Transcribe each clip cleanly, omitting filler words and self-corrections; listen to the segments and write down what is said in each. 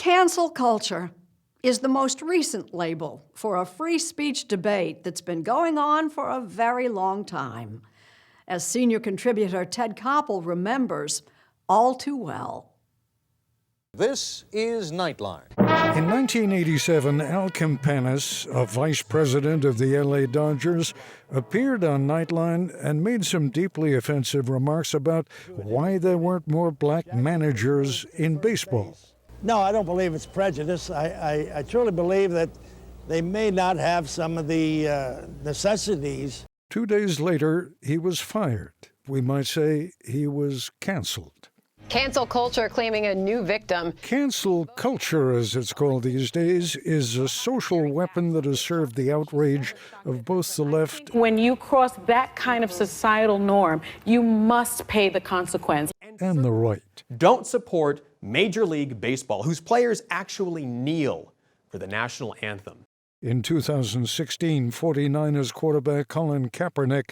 Cancel culture is the most recent label for a free speech debate that's been going on for a very long time, as senior contributor Ted Koppel remembers all too well. This is Nightline. In 1987, Al Campanis, a vice president of the LA Dodgers, appeared on Nightline and made some deeply offensive remarks about why there weren't more black managers in baseball. No, I don't believe it's prejudice. I truly believe that they may not have some of the necessities. 2 days later, he was fired. We might say he was canceled. Cancel culture claiming a new victim. Cancel culture, as it's called these days, is a social weapon that has served the outrage of both the left. When you cross that kind of societal norm, you must pay the consequence. And the right. Don't support Major League Baseball, whose players actually kneel for the national anthem. In 2016, 49ers quarterback Colin Kaepernick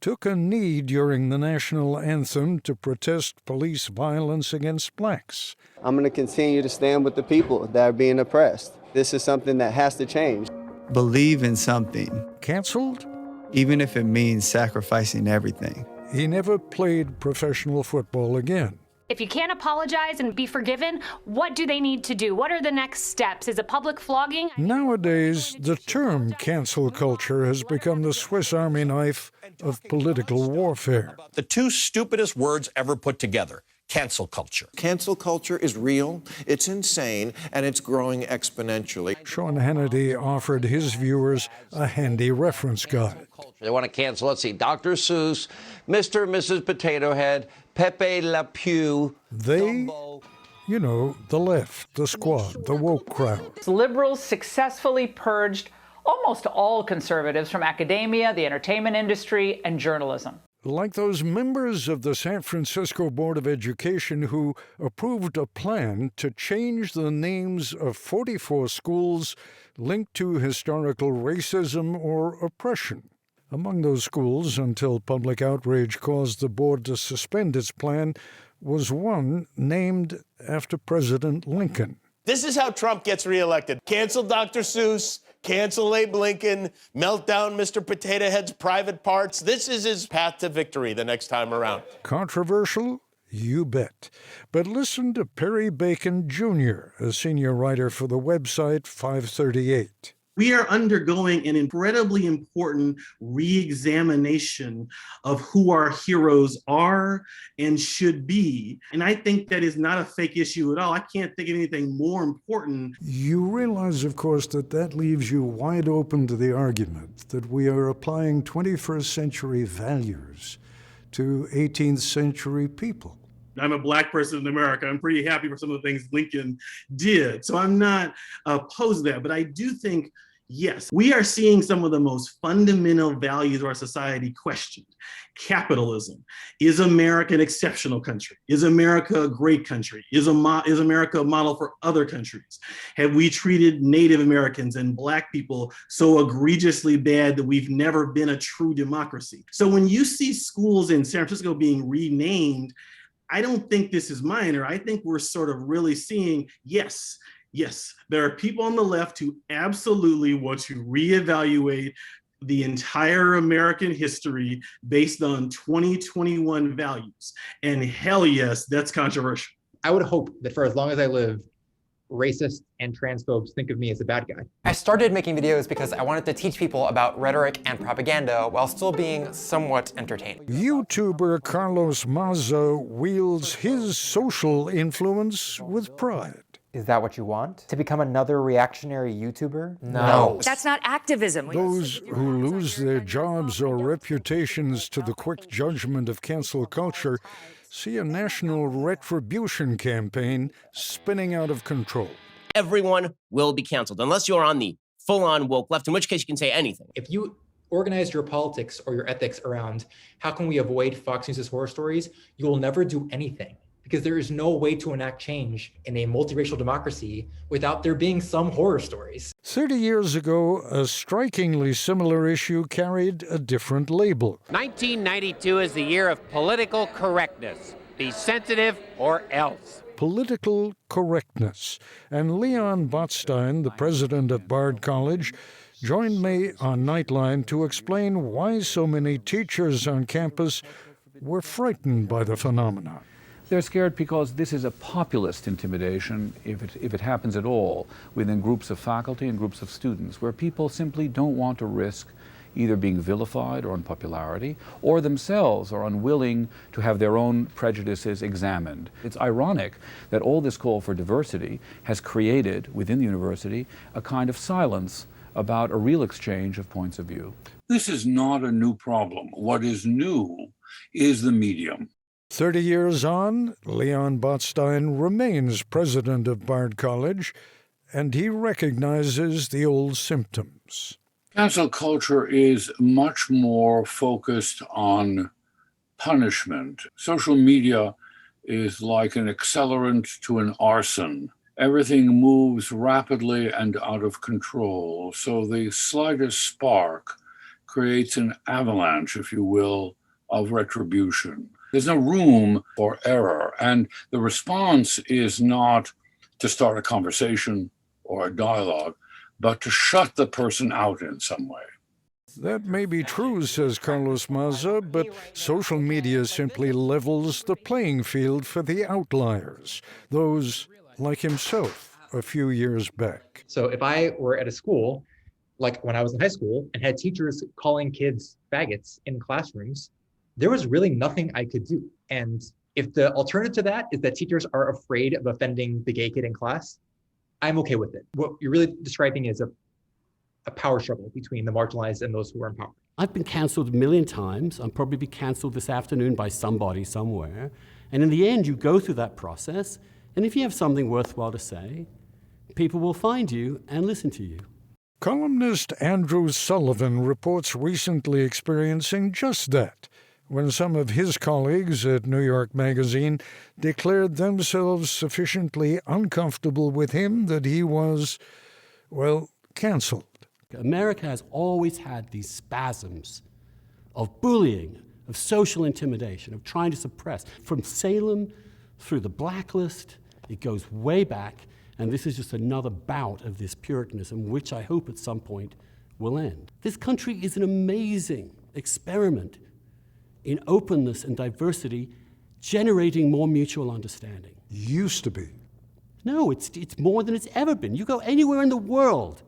took a knee during the national anthem to protest police violence against blacks. I'm going to continue to stand with the people that are being oppressed. This is something that has to change. Believe in something. Canceled? Even if it means sacrificing everything. He never played professional football again. If you can't apologize and be forgiven, what do they need to do? What are the next steps? Is it public flogging? Nowadays, the term cancel culture has become the Swiss Army knife of political warfare. The two stupidest words ever put together: cancel culture. Cancel culture is real, it's insane, and it's growing exponentially. Sean Hannity offered his viewers a handy reference guide. They want to cancel, let's see, Dr. Seuss, Mr. and Mrs. Potato Head, Pepe Le Pew. They, Dumbo. You know, the left, the squad, the woke crowd. Liberals successfully purged almost all conservatives from academia, the entertainment industry, and journalism. Like those members of the San Francisco Board of Education who approved a plan to change the names of 44 schools linked to historical racism or oppression. Among those schools, until public outrage caused the board to suspend its plan, was one named after President Lincoln. This is how Trump gets reelected. Cancel Dr. Seuss, cancel Abe Lincoln, melt down Mr. Potato Head's private parts. This is his path to victory the next time around. Controversial? You bet. But listen to Perry Bacon, Jr., a senior writer for the website FiveThirtyEight. We are undergoing an incredibly important re-examination of who our heroes are and should be. And I think that is not a fake issue at all. I can't think of anything more important. You realize, of course, that leaves you wide open to the argument that we are applying 21st century values to 18th century people. I'm a black person in America. I'm pretty happy for some of the things Lincoln did. So I'm not opposed to that. But I do think, yes, we are seeing some of the most fundamental values of our society questioned. Capitalism. Is America an exceptional country? Is America a great country? Is America a model for other countries? Have we treated Native Americans and black people so egregiously bad that we've never been a true democracy? So when you see schools in San Francisco being renamed, I don't think this is minor. I think we're sort of really seeing, yes, there are people on the left who absolutely want to reevaluate the entire American history based on 2021 values. And hell yes, that's controversial. I would hope that for as long as I live, racists and transphobes think of me as a bad guy. I started making videos because I wanted to teach people about rhetoric and propaganda while still being somewhat entertaining. YouTuber Carlos Maza wields his social influence with pride. Is that what you want? To become another reactionary YouTuber? No. That's not activism. Those who lose their jobs or reputations to the quick judgment of cancel culture see a national retribution campaign spinning out of control. Everyone will be canceled, unless you're on the full-on woke left, in which case you can say anything. If you organize your politics or your ethics around how can we avoid Fox News' horror stories, you will never do anything. Because there is no way to enact change in a multiracial democracy without there being some horror stories. 30 years ago, a strikingly similar issue carried a different label. 1992 is the year of political correctness. Be sensitive or else. political correctness. And Leon Botstein, the president of Bard College, joined me on Nightline to explain why so many teachers on campus were frightened by the phenomenon. They're scared because this is a populist intimidation, if it happens at all, within groups of faculty and groups of students, where people simply don't want to risk either being vilified or unpopularity, or themselves are unwilling to have their own prejudices examined. It's ironic that all this call for diversity has created, within the university, a kind of silence about a real exchange of points of view. This is not a new problem. What is new is the medium. 30 years on, Leon Botstein remains president of Bard College, and he recognizes the old symptoms. Cancel culture is much more focused on punishment. Social media is like an accelerant to an arson. Everything moves rapidly and out of control, so the slightest spark creates an avalanche, if you will, of retribution. There's no room for error, and the response is not to start a conversation or a dialogue, but to shut the person out in some way. That may be true, says Carlos Maza, but social media simply levels the playing field for the outliers, those like himself a few years back. So if I were at a school, like when I was in high school, and had teachers calling kids faggots in classrooms, there was really nothing I could do. And if the alternative to that is that teachers are afraid of offending the gay kid in class, I'm okay with it. What you're really describing is a power struggle between the marginalized and those who are in power. I've been canceled a million times. I'll probably be canceled this afternoon by somebody somewhere. And in the end, you go through that process. And if you have something worthwhile to say, people will find you and listen to you. Columnist Andrew Sullivan reports recently experiencing just that, when some of his colleagues at New York Magazine declared themselves sufficiently uncomfortable with him that he was, well, canceled. America has always had these spasms of bullying, of social intimidation, of trying to suppress. From Salem through the blacklist, it goes way back, and this is just another bout of this Puritanism, which I hope at some point will end. This country is an amazing experiment in openness and diversity, generating more mutual understanding. Used to be. No, it's more than it's ever been. You go anywhere in the world,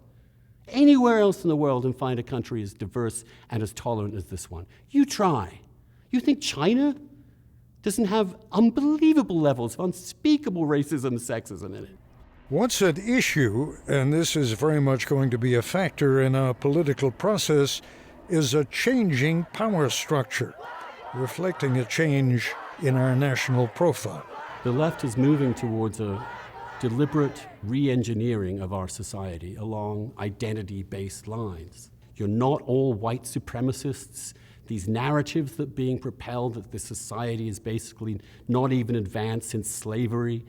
anywhere else in the world, and find a country as diverse and as tolerant as this one. You try. You think China doesn't have unbelievable levels of unspeakable racism and sexism in it? What's at issue, and this is very much going to be a factor in our political process, is a changing power structure, reflecting a change in our national profile. The left is moving towards a deliberate re-engineering of our society along identity-based lines. You're not all white supremacists. These narratives that are being propelled that this society is basically not even advanced since slavery,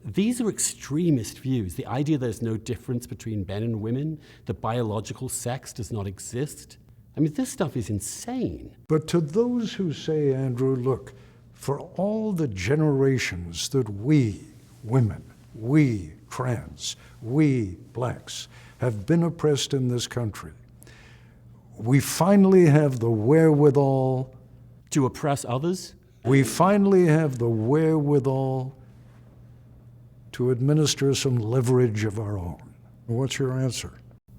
these are extremist views. The idea there's no difference between men and women, that biological sex does not exist. I mean, this stuff is insane. But to those who say, Andrew, look, for all the generations that we, women, we, trans, we, blacks, have been oppressed in this country, we finally have the wherewithal to oppress others? We finally have the wherewithal to administer some leverage of our own. What's your answer?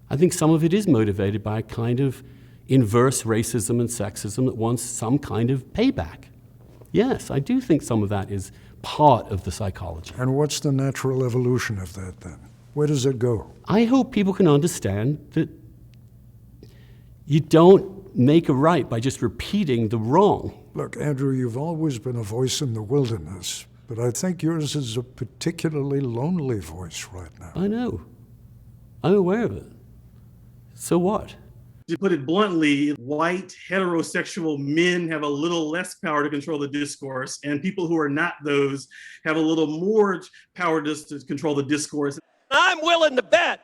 I think some of it is motivated by a kind of inverse racism and sexism that wants some kind of payback. Yes, I do think some of that is part of the psychology. And what's the natural evolution of that then? Where does it go? I hope people can understand that you don't make a right by just repeating the wrong. Look, Andrew, you've always been a voice in the wilderness, but I think yours is a particularly lonely voice right now. I know. I'm aware of it. So what? To put it bluntly, white heterosexual men have a little less power to control the discourse, and people who are not those have a little more power to control the discourse. I'm willing to bet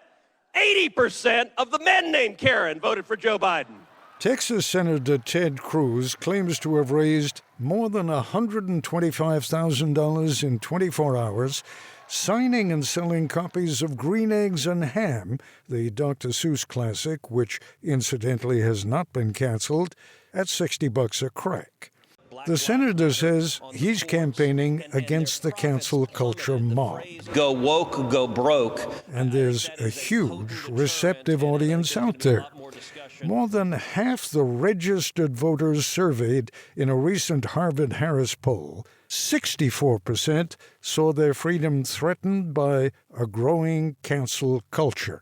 80% of the men named Karen voted for Joe Biden. Texas Senator Ted Cruz claims to have raised more than $125,000 in 24 hours, signing and selling copies of Green Eggs and Ham, the Dr. Seuss classic, which incidentally has not been canceled, at $60 a crack. The senator says he's campaigning against the cancel culture mob. Go woke, go broke. And there's a huge receptive audience out there. More than half the registered voters surveyed in a recent Harvard-Harris poll, 64%, saw their freedom threatened by a growing cancel culture.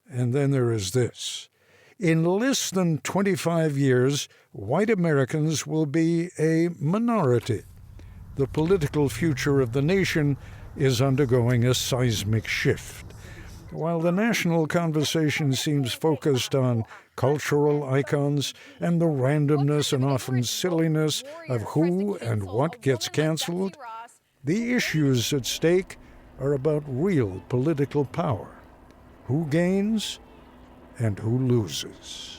And then there is this. In less than 25 years, white Americans will be a minority. The political future of the nation is undergoing a seismic shift. While the national conversation seems focused on cultural icons and the randomness and often silliness of who and what gets canceled, the issues at stake are about real political power. Who gains and who loses?